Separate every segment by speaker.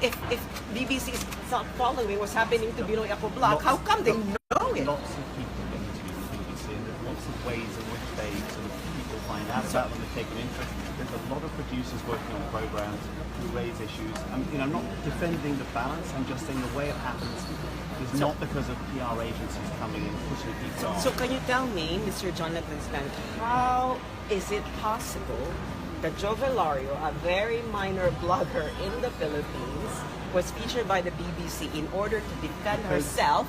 Speaker 1: if BBC is not following what's happening to Pinoy Ako Vlog, how come they know it?
Speaker 2: Lots of people get interviewed with BBC, and there's lots of ways in which they sort of people find out about them, they take an interest. There's a lot of producers working on programs who raise issues. I'm not defending the balance. I'm just saying the way it happens is not because of PR agencies coming in pushing people on.
Speaker 1: So can you tell me, Mr. Jonathan Stant, how is it possible that Jo Velario, a very minor blogger in the Philippines, was featured by the BBC in order to defend herself,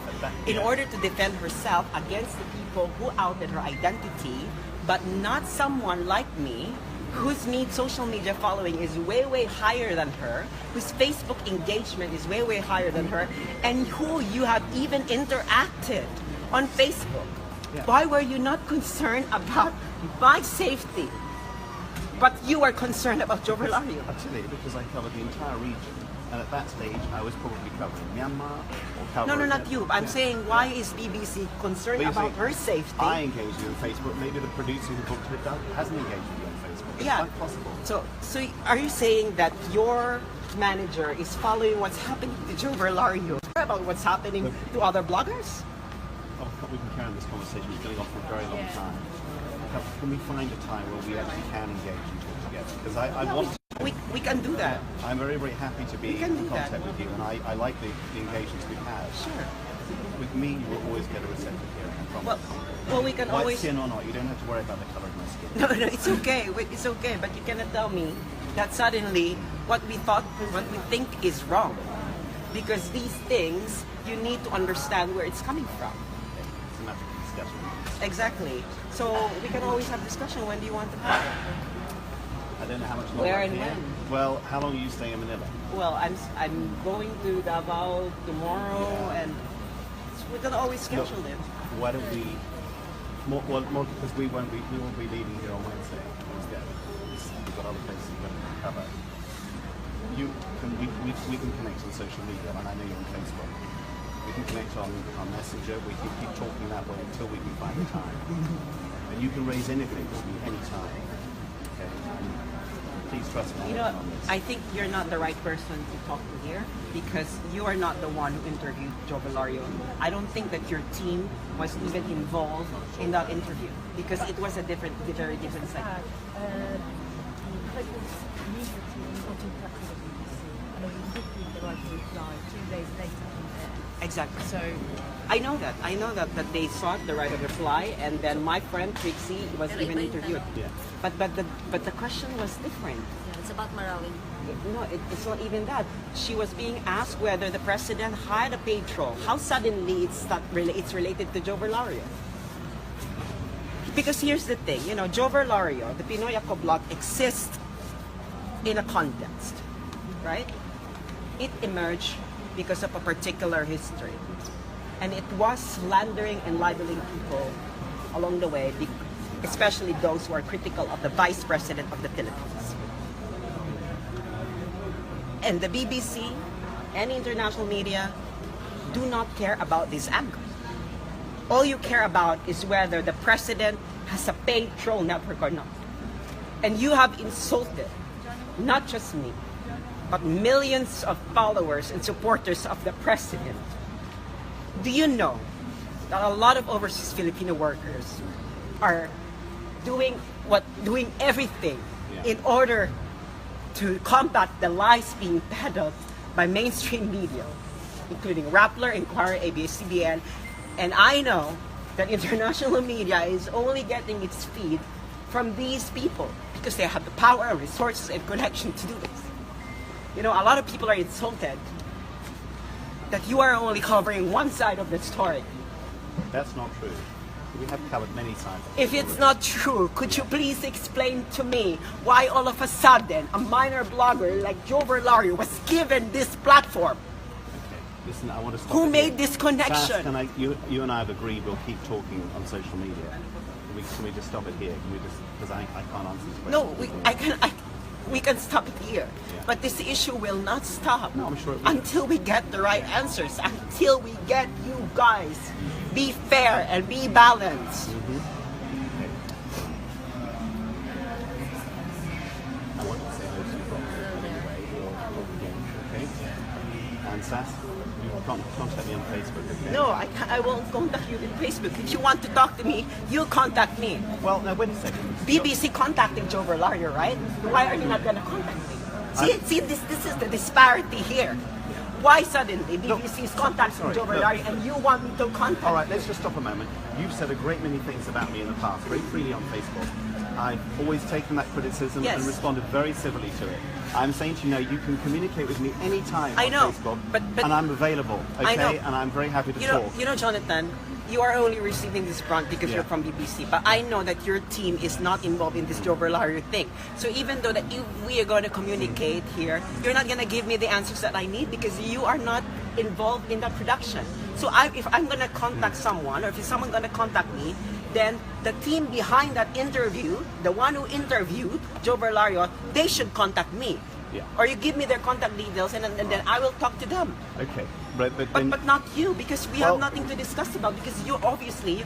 Speaker 1: against the people who outed her identity, but not someone like me, whose social media following is way, way higher than her, whose Facebook engagement is way, way higher than her, and who you have even interacted on Facebook?
Speaker 2: Yeah.
Speaker 1: Why were you not concerned about my safety? But you are concerned about Jo Velario.
Speaker 2: Absolutely, because I covered the entire region. And at that stage, I was probably covering Myanmar or covering...
Speaker 1: No, not you. I'm saying, why is BBC concerned about her safety?
Speaker 2: I engage you on Facebook. Maybe the producer who booked it hasn't engaged with you on Facebook. It's quite possible.
Speaker 1: So are you saying that your manager is following what's happening to Jo Velario about what's happening to other bloggers?
Speaker 2: Oh, we can carry on this conversation. It's going on for a very long time. Can we find a time where we actually can engage and talk together? Because I want to...
Speaker 1: We can do that.
Speaker 2: I'm very, very happy to be in contact with you, and I like the engagements we have.
Speaker 1: Sure.
Speaker 2: With me, you will always get a receptive hearing, I promise.
Speaker 1: Well, we can
Speaker 2: White
Speaker 1: always...
Speaker 2: skin or not, you don't have to worry about the color of my skin.
Speaker 1: No, it's okay. It's okay. But you cannot tell me that suddenly what we think is wrong. Because these things, you need to understand where it's coming from.
Speaker 2: It's a matter of discussion.
Speaker 1: Exactly. So we can always have discussion. When do you want to have it?
Speaker 2: I don't know how much longer.
Speaker 1: Where
Speaker 2: I'm
Speaker 1: and
Speaker 2: here.
Speaker 1: when?
Speaker 2: Well, how long are you staying in Manila?
Speaker 1: Well, I'm going to Davao tomorrow, and we can always schedule it.
Speaker 2: Why don't we? More because we won't be leaving here on Wednesday. We've got other places we're going to cover. We can connect on social media, and I know you're on Facebook. We can connect on Messenger. We can keep talking that way until we can find the time. And you can raise anything with me anytime. Okay. Please trust me.
Speaker 1: You know, I think you're not the right person to talk to here, because you are not the one who interviewed Jo Velario. I don't think that your team was even involved in that interview, because it was a very different segment.
Speaker 3: The news team got in touch with the BBC, and they received the right to reply 2 days later from there.
Speaker 1: Exactly.
Speaker 3: So
Speaker 1: I know that they sought the right of reply, and then my friend Trixie was even interviewed.
Speaker 2: Yeah.
Speaker 1: But the question was different.
Speaker 3: yeah, it's about Marawin.
Speaker 1: No, it's not even that. She was being asked whether the president hired a paid troll. How suddenly it's related to Jo Velario? Because here's the thing, Jo Velario, the Pinoy Ako Vlog, exists in a context, right? It emerged because of a particular history, and it was slandering and libeling people along the way, especially those who are critical of the Vice President of the Philippines. And the BBC and international media do not care about this angle. All you care about is whether the president has a paid troll network or not. And you have insulted not just me, but millions of followers and supporters of the president. Do you know that a lot of overseas Filipino workers are doing everything in order to combat the lies being peddled by mainstream media, including Rappler, Inquirer, ABS-CBN, and I know that international media is only getting its feed from these people because they have the power, resources, and connection to do this. A lot of people are insulted that you are only covering one side of the story.
Speaker 2: That's not true. We have covered many times.
Speaker 1: If it's not true, could you please explain to me why all of a sudden a minor blogger like Jo Velario was given this platform?
Speaker 2: Okay, listen, I want to stop.
Speaker 1: Who made this connection?
Speaker 2: Sass, you and I have agreed we'll keep talking on social media. Can we just stop it here? Can we just, because I can't answer this question.
Speaker 1: No, we can stop it here.
Speaker 2: Yeah.
Speaker 1: But this issue will not stop
Speaker 2: No, I'm sure it will.
Speaker 1: until we get the right answers, until we get you guys be fair and be balanced.
Speaker 2: Okay. I want to say hello to you properly anyway, or again, okay? And Sass, you can contact me on Facebook. Okay?
Speaker 1: No, I won't contact you in Facebook. If you want to talk to me, you contact me.
Speaker 2: Well, now wait a second.
Speaker 1: BBC contacted Joe Verlario, right? Why are you not going to contact me? See, this is the disparity here. Why suddenly BBC is contacting Joe Verlario and you want me to contact?
Speaker 2: All right, let's just stop a moment. You've said a great many things about me in the past, very freely on Facebook. I've always taken that criticism
Speaker 1: Yes.
Speaker 2: and responded very civilly to it. I'm saying to you now, you can communicate with me anytime
Speaker 1: I
Speaker 2: on
Speaker 1: know,
Speaker 2: Facebook,
Speaker 1: but
Speaker 2: and I'm available, okay?
Speaker 1: I know.
Speaker 2: And I'm very happy to
Speaker 1: You
Speaker 2: talk.
Speaker 1: know, Jonathan, you are only receiving this brunt because you're from BBC. But I know that your team is not involved in this Joe Verlario thing. So even though that we are going to communicate here, you're not going to give me the answers that I need because you are not involved in that production. So if I'm going to contact someone, or if someone's going to contact me, then the team behind that interview, the one who interviewed Joe Verlario, they should contact me.
Speaker 2: Yeah.
Speaker 1: Or you give me their contact details and then I will talk to them.
Speaker 2: Okay, then,
Speaker 1: But not you, because we
Speaker 2: Well-
Speaker 1: have nothing to discuss about, because you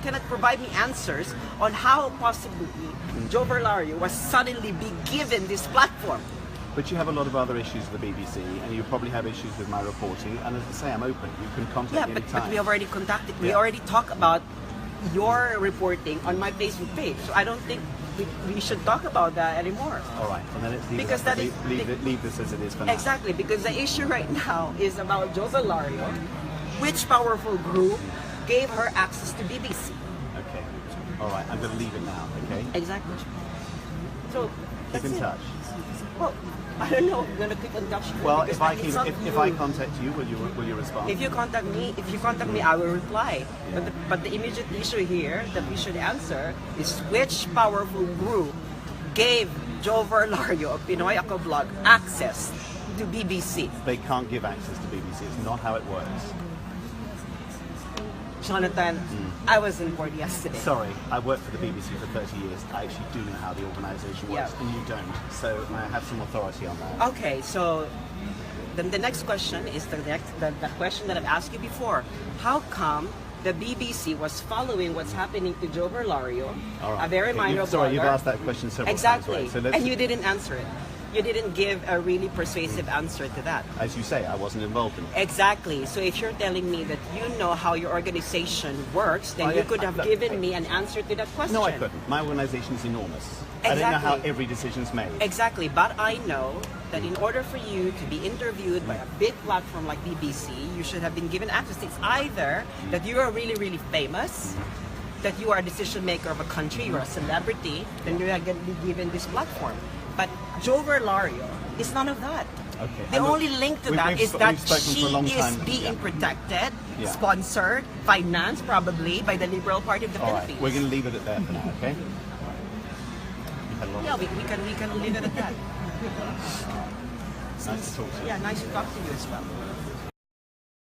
Speaker 1: cannot provide me answers on how possibly Joe Verlario was suddenly be given this platform.
Speaker 2: but you have a lot of other issues with the BBC, and you probably have issues with my reporting. And as I say, I'm open. You can contact
Speaker 1: Yeah,
Speaker 2: me
Speaker 1: but
Speaker 2: anytime.
Speaker 1: we have already contacted. We
Speaker 2: Yeah.
Speaker 1: already talked about your reporting on my Facebook page. So I don't think we should talk about that anymore.
Speaker 2: All right, and then let's leave,
Speaker 1: Because that is-
Speaker 2: leave this as it is for now.
Speaker 1: Exactly, because the issue right now is about Joe Verlario. Which powerful group gave her access to BBC?
Speaker 2: Okay. All right, I'm going to leave it now. Okay.
Speaker 1: Exactly. So
Speaker 2: Keep
Speaker 1: that's
Speaker 2: in
Speaker 1: it.
Speaker 2: touch.
Speaker 1: Well, I don't know if I'm gonna keep in touch.
Speaker 2: Well,
Speaker 1: because
Speaker 2: if I contact you, will you respond?
Speaker 1: If you contact me, I will reply. But the immediate issue here that we should answer is which powerful group gave Joe Verlario of Pinoy Ako Blog access to BBC?
Speaker 2: They can't give access to BBC. It's not how it works.
Speaker 1: Jonathan, I was in board yesterday.
Speaker 2: Sorry, I worked for the BBC for 30 years. I actually do know how the organisation works,
Speaker 1: Yeah.
Speaker 2: and you don't. So I have some authority on that.
Speaker 1: Okay, so then the next question is the question that I've asked you before. How come the BBC was following what's happening to Joe Verlario,
Speaker 2: All right.
Speaker 1: a very minor
Speaker 2: Sorry, you've
Speaker 1: blogger?
Speaker 2: asked that question several
Speaker 1: Exactly,
Speaker 2: times. Right? So let's,
Speaker 1: and you didn't answer it. You didn't give a really persuasive answer to that.
Speaker 2: as you say, I wasn't involved in it.
Speaker 1: Exactly. So if you're telling me that you know how your organization works, then you could have given me an answer to that question.
Speaker 2: No, I couldn't. My organisation is enormous. I don't know how
Speaker 1: Exactly.
Speaker 2: every decision's made.
Speaker 1: Exactly, but I know that in order for you to be interviewed by a big platform like BBC, you should have been given access. It's either that you are really, really famous, that you are a decision maker of a country, you're a celebrity, then you're going to be given this platform. But Joe Verlario is none of that.
Speaker 2: Okay.
Speaker 1: The
Speaker 2: And
Speaker 1: only link to that
Speaker 2: we've
Speaker 1: is that
Speaker 2: spoken
Speaker 1: she
Speaker 2: for a long
Speaker 1: is
Speaker 2: time.
Speaker 1: being protected,
Speaker 2: Yeah.
Speaker 1: sponsored, financed probably by the Liberal Party of the
Speaker 2: All right,
Speaker 1: Philippines.
Speaker 2: we're going to leave it at that for now, okay? You've had a long
Speaker 1: Yeah, we can leave it at that.
Speaker 2: Nice to talk to you.
Speaker 1: Yeah, nice to talk to you as well.